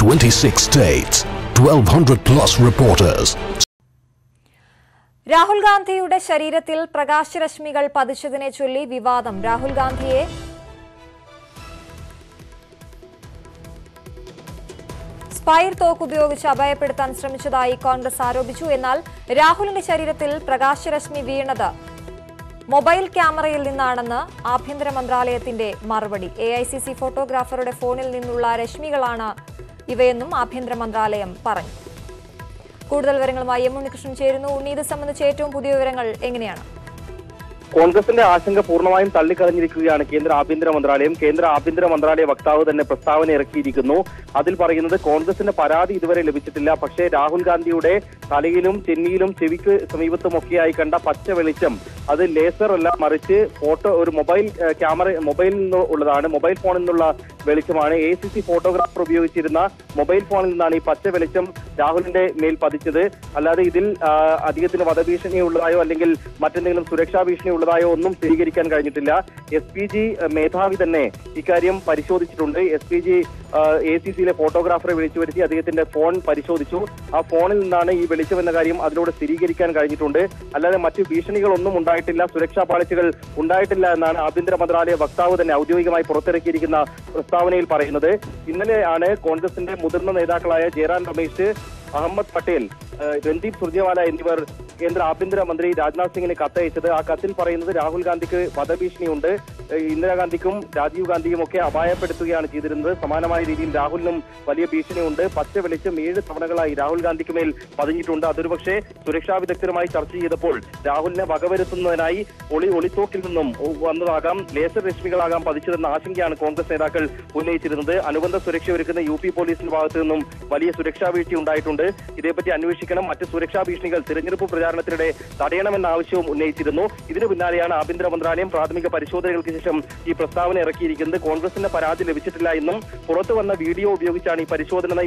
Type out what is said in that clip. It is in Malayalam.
26 states, 1,200 plus reporters. രാഹുൽ ഗാന്ധിയുടെ ശരീരത്തിൽ പ്രകാശരശ്മികൾ പതിച്ചതിനെ ചൊല്ലി വിവാദം. രാഹുൽ ഗാന്ധിയെ സ്പൈർ തോക്ക് ഉപയോഗിച്ച് അഭയപ്പെടുത്താൻ ശ്രമിച്ചതായി കോൺഗ്രസ് ആരോപിച്ചു. എന്നാൽ രാഹുലിന്റെ ശരീരത്തിൽ പ്രകാശരശ്മി വീണത് മൊബൈൽ ക്യാമറയിൽ നിന്നാണെന്ന് ആഭ്യന്തര മന്ത്രാലയത്തിന്റെ മറുപടി. AICC ഫോട്ടോഗ്രാഫറുടെ ഫോണിൽ നിന്നുള്ള രശ്മികളാണ് ഇവയെന്നും ആഭ്യന്തര മന്ത്രാലയം പറഞ്ഞു. കൂടുതൽ വിവരങ്ങളുമായി എം ഉണ്ണികൃഷ്ണൻ ചേരുന്നു. ഉണ്ണി, ഇത് സംബന്ധിച്ച് ഏറ്റവും പുതിയ വിവരങ്ങൾ എങ്ങനെയാണ്? കോൺഗ്രസിന്റെ ആശങ്ക പൂർണ്ണമായും തള്ളിക്കളഞ്ഞിരിക്കുകയാണ് കേന്ദ്ര ആഭ്യന്തര മന്ത്രാലയം. കേന്ദ്ര ആഭ്യന്തര മന്ത്രാലയ വക്താവ് തന്നെ പ്രസ്താവന ഇറക്കിയിരിക്കുന്നു. അതിൽ പറയുന്നത് കോൺഗ്രസിന്റെ പരാതി ഇതുവരെ ലഭിച്ചിട്ടില്ല. പക്ഷേ രാഹുൽ ഗാന്ധിയുടെ തലയിലും ചെന്നിയിലും ചെവിക്ക് സമീപത്തുമൊക്കെയായി കണ്ട പച്ച വെളിച്ചം അത് ലേസർ അല്ല, മറിച്ച് ഒരു മൊബൈലിൽ നിന്ന് ഉള്ളതാണ്. മൊബൈൽ ഫോണിൽ നിന്നുള്ള വെളിച്ചമാണ്. AICC ഫോട്ടോഗ്രാഫർ ഉപയോഗിച്ചിരുന്ന മൊബൈൽ ഫോണിൽ നിന്നാണ് ഈ പച്ച വെളിച്ചം രാഹുലിന്റെ മേൽ പതിച്ചത്. അല്ലാതെ ഇതിൽ അദ്ദേഹത്തിന് വധഭീഷണി ഉള്ളതായോ അല്ലെങ്കിൽ മറ്റെന്തെങ്കിലും സുരക്ഷാ ഭീഷണി ഉള്ളതായോ ഒന്നും സ്ഥിരീകരിക്കാൻ കഴിഞ്ഞിട്ടില്ല. SPG മേധാവി തന്നെ ഇക്കാര്യം പരിശോധിച്ചിട്ടുണ്ട്. SPG AICCയിലെ ഫോട്ടോഗ്രാഫറെ വിളിച്ചു വരുത്തി അദ്ദേഹത്തിന്റെ ഫോൺ പരിശോധിച്ചു. ആ ഫോണിൽ നിന്നാണ് ഈ വെളിച്ചം എന്ന കാര്യം അതിലൂടെ സ്ഥിരീകരിക്കാൻ കഴിഞ്ഞിട്ടുണ്ട്. അല്ലാതെ മറ്റു ഭീഷണികളൊന്നും ഉണ്ടായിട്ടില്ല, സുരക്ഷാ പാളിച്ചകൾ ഉണ്ടായിട്ടില്ല എന്നാണ് ആഭ്യന്തര മന്ത്രാലയ വക്താവ് തന്നെ ഔദ്യോഗികമായി പുറത്തിറക്കിയിരിക്കുന്ന പ്രസ്താവനയിൽ പറയുന്നത്. ഇന്നലെയാണ് കോൺഗ്രസിന്റെ മുതിർന്ന നേതാക്കളായ ജയറാം രമേശ്, അഹമ്മദ് പട്ടേൽ, രൺദീപ് സുർജേവാല എന്നിവർ കേന്ദ്ര ആഭ്യന്തര മന്ത്രി രാജ്നാഥ് സിംഗിന് കത്തയച്ചത്. ആ കത്തിൽ പറയുന്നത് രാഹുൽ ഗാന്ധിക്ക് വധഭീഷണിയുണ്ട്, ഇന്ദിരാഗാന്ധിക്കും രാജീവ് ഗാന്ധിയും ഒക്കെ അപായപ്പെടുത്തുകയാണ് ചെയ്തിരുന്നത്. സമാനമായ രീതിയിൽ രാഹുലിനും വലിയ ഭീഷണിയുണ്ട്. പച്ച വെളിച്ചം 7 തവണകളായി രാഹുൽ ഗാന്ധിക്ക് മേൽ പതിഞ്ഞിട്ടുണ്ട്. അതൊരുപക്ഷെ സുരക്ഷാ വിദഗ്ധരുമായി ചർച്ച ചെയ്തപ്പോൾ രാഹുലിനെ വകവരുത്തുന്നതിനായി ഒളിത്തോക്കിൽ നിന്നും വന്നതാകാം, ലേസർ രശ്മികളാകാം പതിച്ചതെന്ന ആശങ്കയാണ് കോൺഗ്രസ് നേതാക്കൾ ഉന്നയിച്ചിരുന്നത്. അനുബന്ധ സുരക്ഷ ഒരുക്കുന്ന UP പോലീസിന്റെ ഭാഗത്തു നിന്നും വലിയ സുരക്ഷാ വീഴ്ച ഉണ്ടായിട്ടുണ്ട്. ഇതേപ്പറ്റി അന്വേഷിക്കണം, മറ്റ് സുരക്ഷാ ഭീഷണികൾ തിരഞ്ഞെടുപ്പ് പ്രചാരണത്തിനിടെ തടയണമെന്ന ആവശ്യവും ഉന്നയിച്ചിരുന്നു. ഇതിനു പിന്നാലെയാണ് ആഭ്യന്തര മന്ത്രാലയം പ്രാഥമിക പരിശോധനകൾക്ക് ശേഷം ഈ പ്രസ്താവന ഇറക്കിയിരിക്കുന്നത്. കോൺഗ്രസിന്റെ പരാതി ലഭിച്ചിട്ടില്ല എന്നും പുറത്തു വന്ന വീഡിയോ ഉപയോഗിച്ചാണ് ഈ പരിശോധന